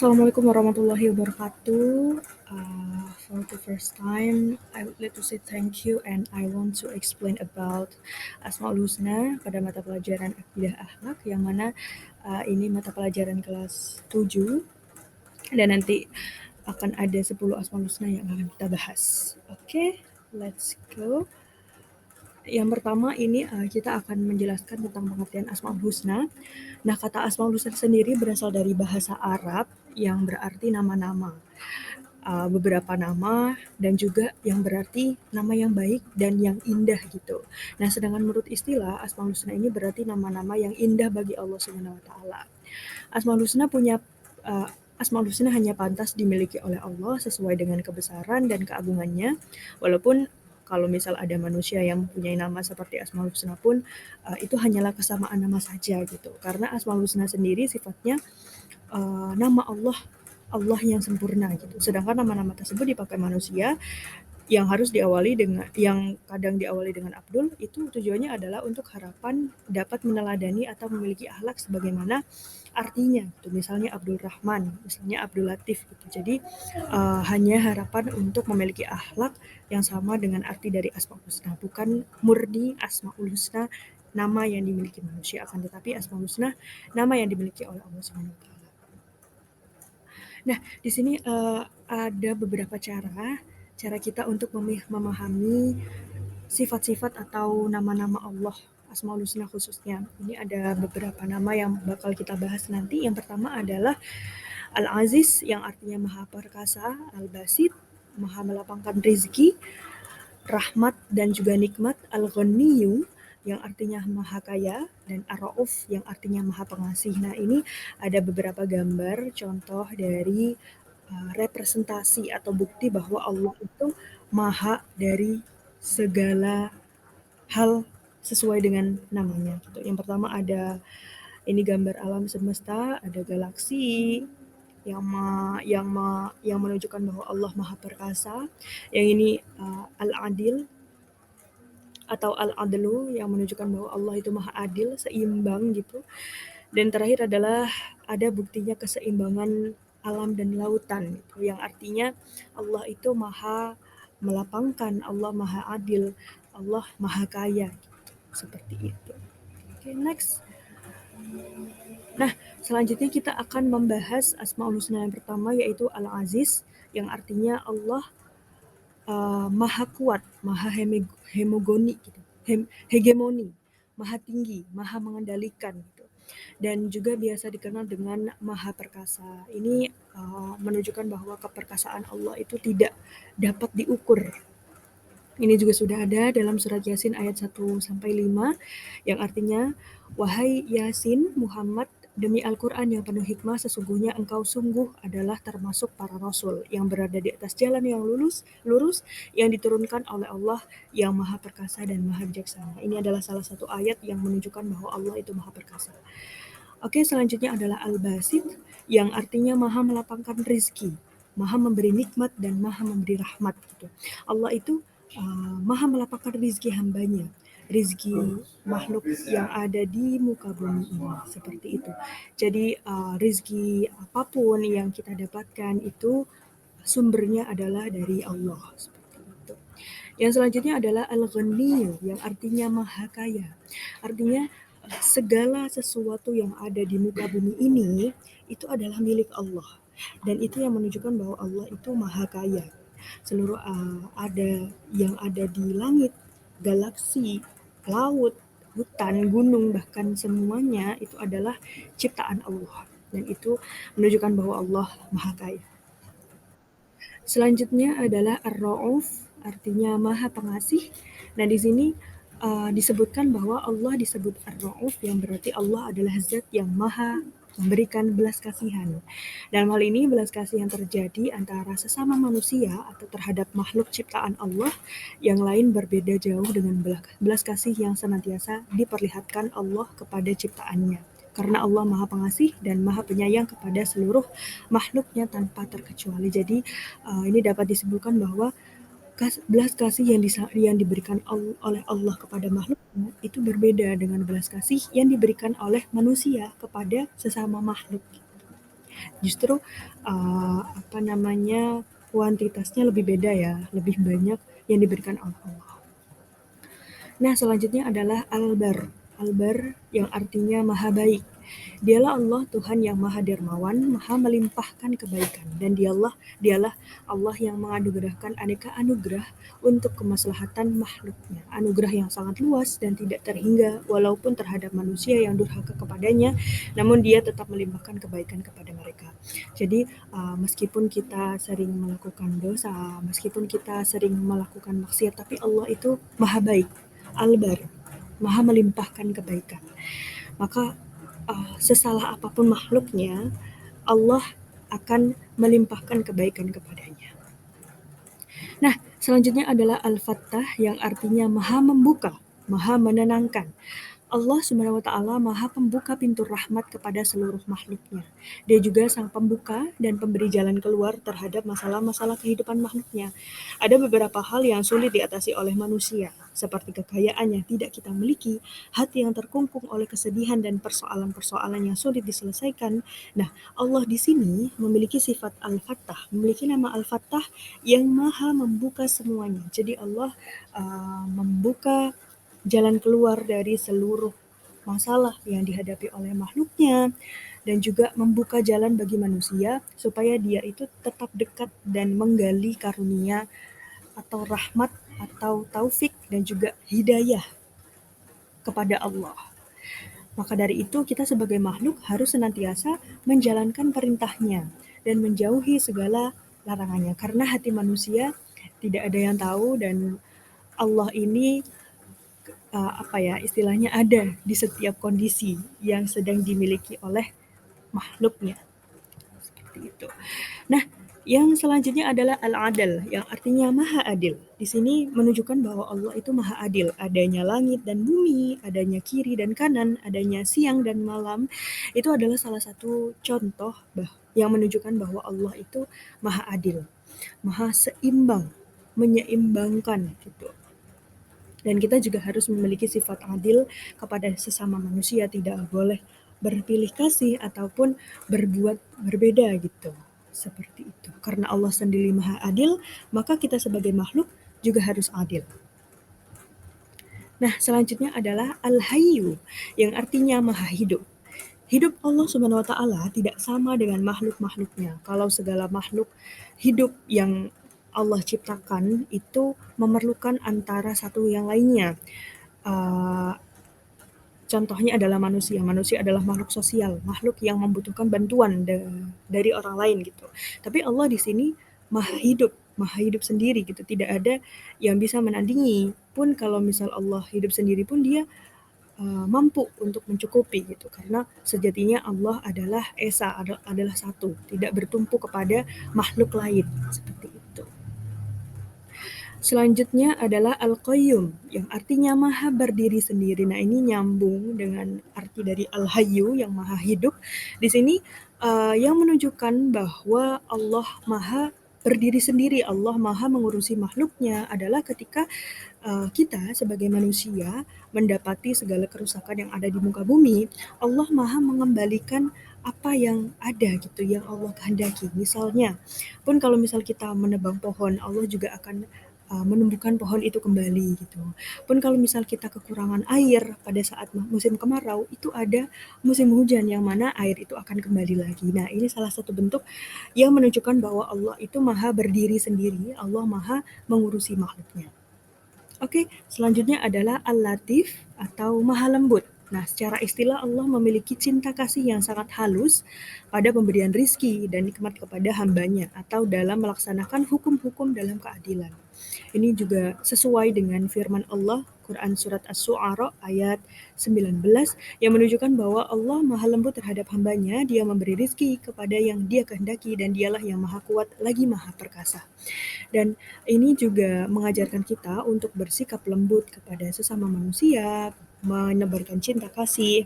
Assalamualaikum warahmatullahi wabarakatuh. For the first time, I would like to say thank you and I want to explain about Asmaul Husna pada mata pelajaran Akidah Akhlak yang mana ini mata pelajaran kelas 7 dan nanti akan ada 10 Asmaul Husna yang akan kita bahas. Oke, let's go. Yang pertama ini kita akan menjelaskan tentang pengertian Asmaul Husna. Nah, kata Asmaul Husna sendiri berasal dari bahasa Arab yang berarti nama-nama. Beberapa nama dan juga yang berarti nama yang baik dan yang indah gitu. Nah, sedangkan menurut istilah Asmaul Husna ini berarti nama-nama yang indah bagi Allah Subhanahu wa taala. Asmaul Husna Asmaul Husna hanya pantas dimiliki oleh Allah sesuai dengan kebesaran dan keagungannya. Walaupun kalau misal ada manusia yang mempunyai nama seperti Asmaul Husna pun itu hanyalah kesamaan nama saja gitu. Karena Asmaul Husna sendiri sifatnya nama Allah yang sempurna gitu. Sedangkan nama-nama tersebut dipakai manusia yang kadang diawali dengan Abdul, itu tujuannya adalah untuk harapan dapat meneladani atau memiliki akhlak sebagaimana artinya gitu. Misalnya Abdul Rahman, misalnya Abdul Latif gitu. Jadi hanya harapan untuk memiliki akhlak yang sama dengan arti dari Asmaul Husna, bukan murni Asmaul Husna nama yang dimiliki manusia, akan tetapi Asmaul Husna nama yang dimiliki oleh Allah Subhanahu wa taala. Nah, di sini ada beberapa cara kita untuk memahami sifat-sifat atau nama-nama Allah, Asmaul Husna khususnya. Ini ada beberapa nama yang bakal kita bahas nanti. Yang pertama adalah Al-Aziz yang artinya Maha Perkasa, Al-Basit, Maha Melapangkan Rizki, Rahmat dan juga Nikmat, Al-Ghaniyyu yang artinya Maha Kaya, dan Ar-Rauf yang artinya Maha Pengasih. Nah, ini ada beberapa gambar contoh dari representasi atau bukti bahwa Allah itu maha dari segala hal sesuai dengan namanya gitu. Yang pertama ada ini gambar alam semesta, ada galaksi yang menunjukkan bahwa Allah Maha Perkasa. Yang ini Al-Adil atau Al-Adlu yang menunjukkan bahwa Allah itu Maha Adil, seimbang gitu. Dan terakhir adalah ada buktinya keseimbangan alam dan lautan gitu, yang artinya Allah itu Maha melapangkan, Allah Maha Adil, Allah Maha Kaya gitu. Seperti itu. Oke, next. Nah, selanjutnya kita akan membahas Asmaul Husna yang pertama yaitu Al-Aziz yang artinya Allah Maha Kuat, Maha Hemogoni gitu. Hegemoni, Maha Tinggi, Maha Mengendalikan gitu. Dan juga biasa dikenal dengan Maha Perkasa. Ini menunjukkan bahwa keperkasaan Allah itu tidak dapat diukur. Ini juga sudah ada dalam surat Yasin ayat 1-5 yang artinya, wahai Yasin Muhammad, demi Al-Quran yang penuh hikmah, sesungguhnya engkau sungguh adalah termasuk para rasul yang berada di atas jalan yang lurus yang diturunkan oleh Allah yang Maha Perkasa dan Maha Bijaksana. Ini adalah salah satu ayat yang menunjukkan bahwa Allah itu Maha Perkasa. Oke, selanjutnya adalah Al-Basit yang artinya Maha Melapangkan rizki, Maha memberi nikmat dan Maha memberi rahmat gitu. Allah itu Maha melapangkan rizki hambanya, rizki makhluk yang ada di muka bumi ini, seperti itu. Jadi rizki apapun yang kita dapatkan itu sumbernya adalah dari Allah, seperti itu. Yang selanjutnya adalah Al-Ghaniyyu yang artinya Maha Kaya. Artinya segala sesuatu yang ada di muka bumi ini itu adalah milik Allah. Dan itu yang menunjukkan bahwa Allah itu Maha Kaya. Seluruh yang ada di langit, galaksi, laut, hutan, gunung, bahkan semuanya itu adalah ciptaan Allah. Dan itu menunjukkan bahwa Allah Maha Kaya. Selanjutnya adalah Ar-Rauf, artinya Maha Pengasih. Nah, di sini disebutkan bahwa Allah disebut Ar-Rauf yang berarti Allah adalah zat yang maha memberikan belas kasihan. Dalam hal ini belas kasihan terjadi antara sesama manusia atau terhadap makhluk ciptaan Allah, yang lain berbeda jauh dengan belas kasih yang senantiasa diperlihatkan Allah kepada ciptaannya. Karena Allah Maha Pengasih dan Maha Penyayang kepada seluruh makhluknya tanpa terkecuali. Jadi ini dapat disimpulkan bahwa belas kasih yang diberikan oleh Allah kepada makhluknya itu berbeda dengan belas kasih yang diberikan oleh manusia kepada sesama makhluk. Justru kuantitasnya lebih beda ya, lebih banyak yang diberikan oleh Allah. Nah, selanjutnya adalah Al-Bar. Al-Bar yang artinya maha baik. Dialah Allah Tuhan yang maha dermawan, maha melimpahkan kebaikan. Dan dialah Allah yang menganugerahkan aneka anugerah untuk kemaslahatan makhluknya. Anugerah yang sangat luas dan tidak terhingga walaupun terhadap manusia yang durhaka kepadanya, namun dia tetap melimpahkan kebaikan kepada mereka. Jadi meskipun kita sering melakukan dosa, meskipun kita sering melakukan maksiat, tapi Allah itu maha baik, Al-Bar, maha melimpahkan kebaikan. Maka sesalah apapun makhluknya, Allah akan melimpahkan kebaikan kepadanya. Nah, selanjutnya adalah Al-Fattah yang artinya maha membuka, maha menenangkan. Allah Subhanahu wa Ta'ala maha pembuka pintu rahmat kepada seluruh makhluknya. Dia juga sang pembuka dan pemberi jalan keluar terhadap masalah-masalah kehidupan makhluknya. Ada beberapa hal yang sulit diatasi oleh manusia, seperti kekayaan yang tidak kita miliki, hati yang terkungkung oleh kesedihan dan persoalan-persoalan yang sulit diselesaikan. Nah, Allah di sini memiliki sifat Al-Fattah, memiliki nama Al-Fattah yang maha membuka semuanya. Jadi Allah membuka jalan keluar dari seluruh masalah yang dihadapi oleh makhluknya, dan juga membuka jalan bagi manusia supaya dia itu tetap dekat dan menggali karunia atau rahmat atau taufik dan juga hidayah kepada Allah. Maka dari itu kita sebagai makhluk harus senantiasa menjalankan perintahnya dan menjauhi segala larangannya, karena hati manusia tidak ada yang tahu, dan Allah ini istilahnya ada di setiap kondisi yang sedang dimiliki oleh makhluknya. Seperti itu. Nah, yang selanjutnya adalah Al-Adal, yang artinya maha adil. Di sini menunjukkan bahwa Allah itu maha adil. Adanya langit dan bumi, adanya kiri dan kanan, adanya siang dan malam. Itu adalah salah satu contoh yang menunjukkan bahwa Allah itu maha adil, maha seimbang, menyeimbangkan gitu. Dan kita juga harus memiliki sifat adil kepada sesama manusia, tidak boleh berpilih kasih ataupun berbuat berbeda gitu. Seperti itu. Karena Allah sendiri maha adil, maka kita sebagai makhluk juga harus adil. Nah, selanjutnya adalah Al-Hayyu, yang artinya maha hidup. Hidup Allah Subhanahu wa Ta'ala tidak sama dengan makhluk-makhluknya. Kalau segala makhluk hidup yang Allah ciptakan itu memerlukan antara satu yang lainnya. Contohnya adalah manusia. Manusia adalah makhluk sosial, makhluk yang membutuhkan bantuan dari orang lain gitu. Tapi Allah di sini maha hidup sendiri gitu. Tidak ada yang bisa menandingi. Pun kalau misal Allah hidup sendiri pun dia mampu untuk mencukupi gitu, karena sejatinya Allah adalah esa, adalah satu, tidak bertumpu kepada makhluk lain, seperti itu. Selanjutnya adalah Al-Qayyum, yang artinya maha berdiri sendiri. Nah, ini nyambung dengan arti dari Al-Hayyu, yang maha hidup. Di sini yang menunjukkan bahwa Allah maha berdiri sendiri, Allah maha mengurusi makhluknya adalah ketika kita sebagai manusia mendapati segala kerusakan yang ada di muka bumi, Allah maha mengembalikan apa yang ada gitu, yang Allah kehendaki. Misalnya, pun kalau misal kita menebang pohon, Allah juga akan menumbuhkan pohon itu kembali gitu. Pun kalau misal kita kekurangan air pada saat musim kemarau, itu ada musim hujan yang mana air itu akan kembali lagi. Nah, ini salah satu bentuk yang menunjukkan bahwa Allah itu maha berdiri sendiri, Allah maha mengurusi makhluknya. Oke, selanjutnya adalah Al-Latif atau Maha Lembut. Nah, secara istilah Allah memiliki cinta kasih yang sangat halus pada pemberian rizki dan nikmat kepada hambanya atau dalam melaksanakan hukum-hukum dalam keadilan. Ini juga sesuai dengan firman Allah, Quran Surat As-Su'ara ayat 19, yang menunjukkan bahwa Allah maha lembut terhadap hambanya, dia memberi rizki kepada yang dia kehendaki, dan dialah yang maha kuat lagi maha perkasa. Dan ini juga mengajarkan kita untuk bersikap lembut kepada sesama manusia, menebarkan cinta kasih,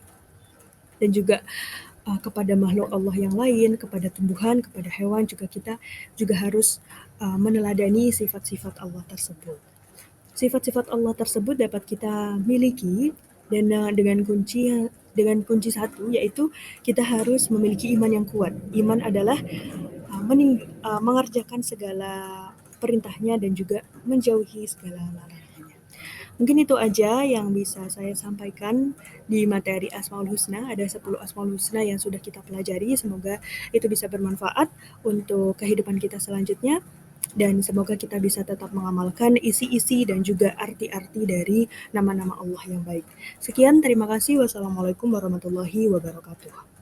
dan juga kepada makhluk Allah yang lain, kepada tumbuhan, kepada hewan juga kita juga harus meneladani sifat-sifat Allah tersebut. Sifat-sifat Allah tersebut dapat kita miliki dan dengan kunci dengan kunci satu, yaitu kita harus memiliki iman yang kuat. Iman adalah mengerjakan segala perintahnya dan juga menjauhi segala larangannya. Mungkin itu aja yang bisa saya sampaikan di materi Asmaul Husna. Ada 10 Asmaul Husna yang sudah kita pelajari. Semoga itu bisa bermanfaat untuk kehidupan kita selanjutnya. Dan semoga kita bisa tetap mengamalkan isi-isi dan juga arti-arti dari nama-nama Allah yang baik. Sekian, terima kasih. Wassalamualaikum warahmatullahi wabarakatuh.